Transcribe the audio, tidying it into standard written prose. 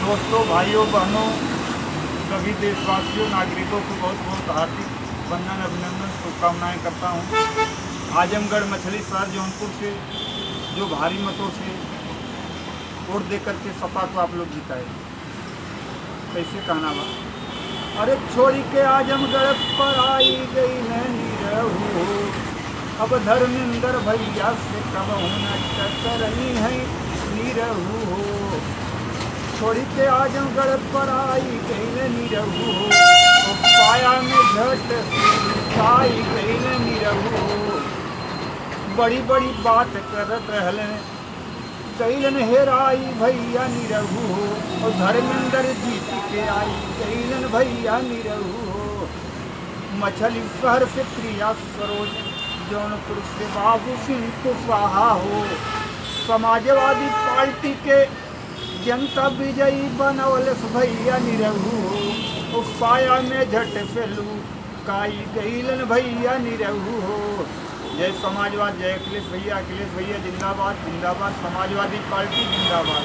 दोस्तों, भाइयों, बहनों, सभी देशवासियों, नागरिकों को बहुत बहुत हार्दिक वंदन, अभिनंदन, शुभकामनाएं करता हूं। आजमगढ़ मछली शहर जौनपुर से जो भारी मतों से वोट दे करके सपा को आप लोग जिताए, कैसे कहना बा। अरे छोड़ी के आजमगढ़ पर आई गई नैनी रहू, अब धर्मेंद्र भैया से कब होना टकरनी है नीरहू हो। छोड़ी के आजमगढ़ पर आई गई नीरहू हो, तो पाया में झट आई गई नीरहू हो। बड़ी बड़ी बात करत रहले कैलन हेराई भैया नीरहू हो, और धर्मेंद्र जीत के आई कैलन भैया नीरहू हो। मछली शहर से प्रिया सरोज, जौनपुर से बाबू सिंह कुशवाहा हो। समाजवादी पार्टी के जनता विजयी बनौल भैया नीरहू हो, उस पाया में झट फेलू काई गईलन भैया नीरहू हो। जय समाजवाद, जय अखिलेश भैया जिंदाबाद जिंदाबाद, समाजवादी पार्टी जिंदाबाद।